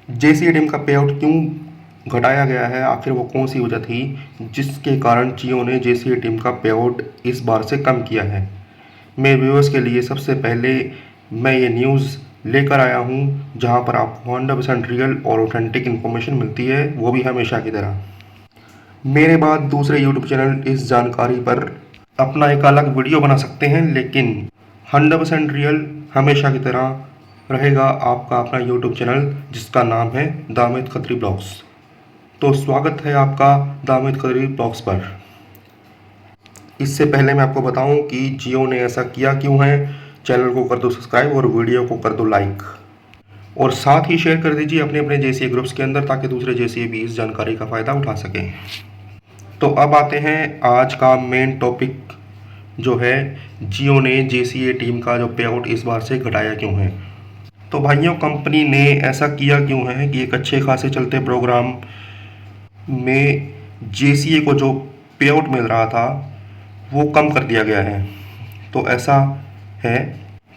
JCA का पे out क्यों घटाया गया है, आखिर वो कौन सी वजह थी जिसके कारण जियो ने जेसीए का पे आउट इस बार से कम किया है। मेरे व्यूअर्स के लिए सबसे पहले मैं ये न्यूज़ लेकर आया हूँ जहाँ पर आपको 100% रियल और ऑथेंटिक इन्फॉर्मेशन मिलती है, वो भी हमेशा की तरह। मेरे बाद दूसरे यूट्यूब चैनल इस जानकारी पर अपना एक अलग वीडियो बना सकते हैं, लेकिन 100% रियल हमेशा की तरह रहेगा आपका अपना यूट्यूब चैनल जिसका नाम है दामिद खत्री ब्लॉग्स। तो स्वागत है आपका दामिद खत्री ब्लॉग्स पर। इससे पहले मैं आपको बताऊं कि जियो ने ऐसा किया क्यों है। चैनल को कर दो सब्सक्राइब और वीडियो को कर दो लाइक, और साथ ही शेयर कर दीजिए अपने अपने जेसीए ग्रुप्स के अंदर, ताकि दूसरे जेसीए भी इस जानकारी का फ़ायदा उठा सकें। तो अब आते हैं आज का मेन टॉपिक, जो है जियो ने जेसीए टीम का जो पे आउट इस बार से घटाया क्यों है। तो भाइयों, कंपनी ने ऐसा किया क्यों है कि एक अच्छे खासे चलते प्रोग्राम में जेसीए को जो पे आउट मिल रहा था वो कम कर दिया गया है। तो ऐसा है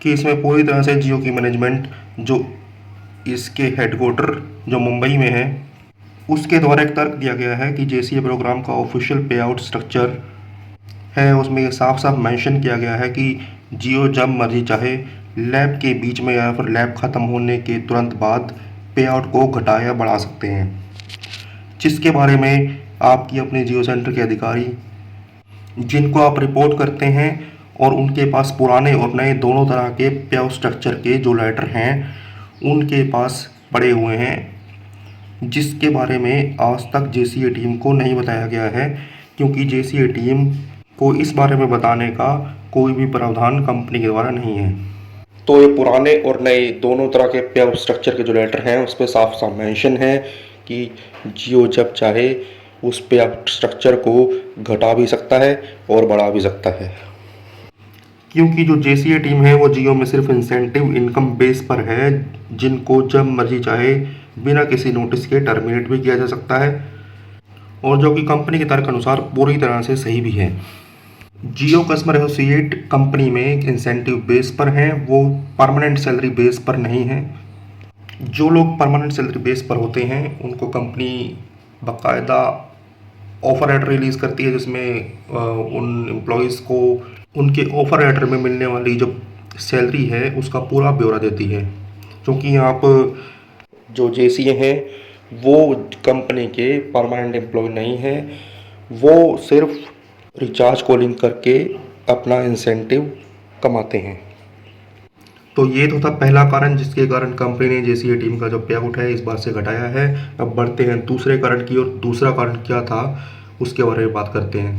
कि इसमें पूरी तरह से जियो की मैनेजमेंट, जो इसके हेडक्वार्टर जो मुंबई में है, उसके द्वारा एक तर्क दिया गया है कि जेसीए प्रोग्राम का ऑफिशियल पे आउट स्ट्रक्चर है, उसमें ये साफ साफ मेंशन किया गया है कि जियो जब मर्जी चाहे लैब के बीच में या फिर लैब ख़त्म होने के तुरंत बाद पे आउट को घटा या बढ़ा सकते हैं, जिसके बारे में आपकी अपने जियो सेंटर के अधिकारी, जिनको आप रिपोर्ट करते हैं, और उनके पास पुराने और नए दोनों तरह के पे आउट स्ट्रक्चर के जो लेटर हैं उनके पास पड़े हुए हैं, जिसके बारे में आज तक जेसीए टीम को नहीं बताया गया है, क्योंकि जेसीए टीम को इस बारे में बताने का कोई भी प्रावधान कंपनी के द्वारा नहीं है। तो ये पुराने और नए दोनों तरह के पे आउट स्ट्रक्चर के जो लेटर हैं उस पर साफ साफ मेंशन है कि जियो जब चाहे उस पे आउट स्ट्रक्चर को घटा भी सकता है और बढ़ा भी सकता है, क्योंकि जो जेसीए टीम है वो जियो में सिर्फ इंसेंटिव इनकम बेस पर है, जिनको जब मर्जी चाहे बिना किसी नोटिस के टर्मिनेट भी किया जा सकता है, और जो कि कंपनी के तर्क अनुसार पूरी तरह से सही भी है। जियो कस्टमर एसोसिएट कंपनी में एक इंसेंटिव बेस पर हैं, वो परमानेंट सैलरी बेस पर नहीं है। जो लोग परमानेंट सैलरी बेस पर होते हैं उनको कंपनी बाकायदा ऑफर लेटर रिलीज़ करती है, जिसमें उन एम्प्लॉयज़ को उनके ऑफर लेटर में मिलने वाली जो सैलरी है उसका पूरा ब्यौरा देती है। क्योंकि यहाँ पर जो जेसीए हैं वो कंपनी के परमानेंट एम्प्लॉय नहीं है, वो सिर्फ रिचार्ज कॉलिंग करके अपना इंसेंटिव कमाते हैं। तो ये तो था पहला कारण जिसके कारण कंपनी ने जेसीए टीम का जो पे आउट है इस बार से घटाया है। अब बढ़ते हैं दूसरे कारण की ओर। दूसरा कारण क्या था उसके बारे में बात करते हैं।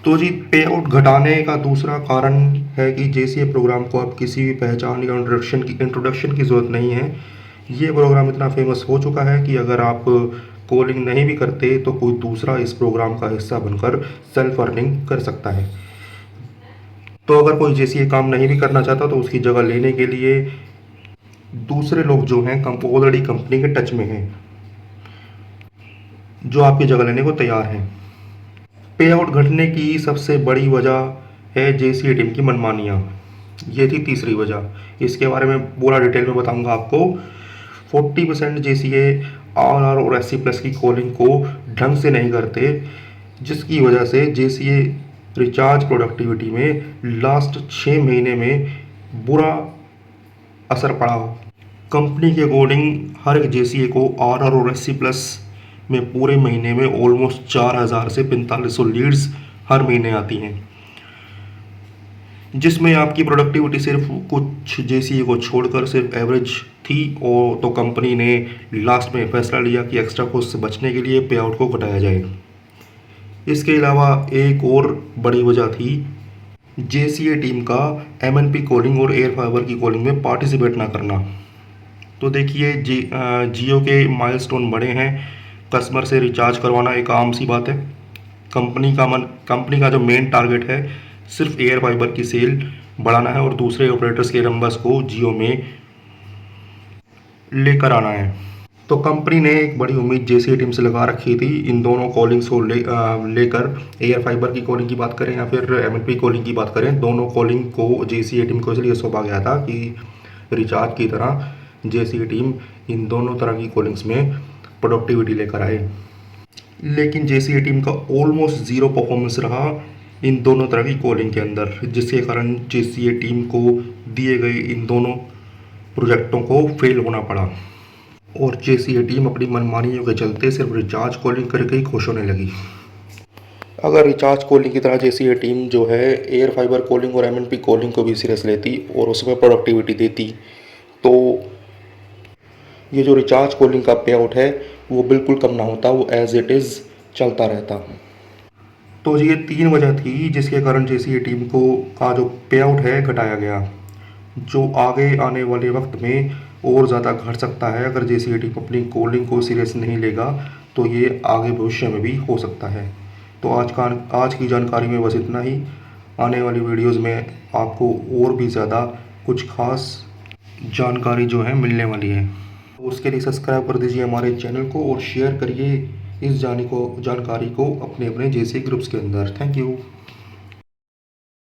तो जी, पे आउट घटाने का दूसरा कारण है कि जेसीए प्रोग्राम को अब किसी भी पहचान या इंट्रोडक्शन की ज़रूरत नहीं है। ये प्रोग्राम इतना फेमस हो चुका है कि अगर आप कॉलिंग नहीं भी करते तो कोई दूसरा इस प्रोग्राम का हिस्सा बनकर सेल्फ अर्निंग कर सकता है। तो अगर कोई जेसीए काम नहीं भी करना चाहता तो उसकी जगह लेने के लिए दूसरे लोग जो हैं ऑलरेडी कंपनी के टच में हैं, जो आपकी जगह लेने को तैयार हैं। पे आउट घटने की सबसे बड़ी वजह है जेसीए टीम की मनमानियाँ। ये थी तीसरी वजह। इसके बारे में पूरा डिटेल में बताऊंगा आपको। 40% जेसीए आर और एससी प्लस की कॉलिंग को ढंग से नहीं करते, जिसकी वजह से जेसीए रिचार्ज प्रोडक्टिविटी में लास्ट 6 महीने में बुरा असर पड़ा। कंपनी के अकॉर्डिंग हर एक जेसीए को आर और एससी प्लस में पूरे महीने में ऑलमोस्ट 4000 से 4500 लीड्स हर महीने आती हैं, जिसमें आपकी प्रोडक्टिविटी सिर्फ कुछ जेसीए को छोड़कर सिर्फ एवरेज थी। और तो कंपनी ने लास्ट में फैसला लिया कि एक्स्ट्रा कॉस्ट से बचने के लिए पे आउट को घटाया जाए। इसके अलावा एक और बड़ी वजह थी जेसीए टीम का एमएनपी कॉलिंग और एयर फाइबर की कॉलिंग में पार्टिसिपेट ना करना। तो देखिए, जियो के माइलस्टोन बड़े हैं। कस्टमर से रिचार्ज करवाना एक आम सी बात है। कंपनी का जो मेन टारगेट है सिर्फ एयर फाइबर की सेल बढ़ाना है और दूसरे ऑपरेटर्स के नंबर्स को जियो में लेकर आना है। तो कंपनी ने एक बड़ी उम्मीद जेसीए टीम से लगा रखी थी इन दोनों कॉलिंग्स को लेकर। एयर फाइबर की कॉलिंग की बात करें या फिर एमएनपी कॉलिंग की बात करें, दोनों कॉलिंग को जेसीए टीम को इसलिए सौंपा गया था कि रिचार्ज की तरह जैसी टीम इन दोनों तरह की कॉलिंग्स में प्रोडक्टिविटी लेकर आए। लेकिन जैसी टीम का ऑलमोस्ट ज़ीरो परफॉर्मेंस रहा इन दोनों तरह की कॉलिंग के अंदर, जिसके कारण जैसी टीम को दिए गए इन दोनों प्रोजेक्टों को फेल होना पड़ा और जैसी टीम अपनी मनमानियों के चलते सिर्फ रिचार्ज कॉलिंग करके ही खुश होने लगी। अगर रिचार्ज कॉलिंग की तरह जैसी टीम जो है एयर फाइबर कॉलिंग और एमएनपी कॉलिंग को भी सीरियस लेती और उसमें प्रोडक्टिविटी देती, तो ये जो रिचार्ज कॉलिंग का पे आउट है वो बिल्कुल कम ना होता, वो एज इट इज़ चलता रहता। तो ये 3 वजह थी जिसके कारण जैसी टीम का जो पे आउट है घटाया गया, जो आगे आने वाले वक्त में और ज़्यादा घट सकता है। अगर जैसी टीम अपनी कॉलिंग को सीरियस नहीं लेगा तो ये आगे भविष्य में भी हो सकता है। तो आज की जानकारी में बस इतना ही। आने वाली वीडियोस में आपको और भी ज़्यादा कुछ खास जानकारी जो है मिलने वाली है। तो उसके लिए सब्सक्राइब कर दीजिए हमारे चैनल को और शेयर करिए इस जानकारी को अपने अपने जैसे ग्रुप्स के अंदर। Thank you.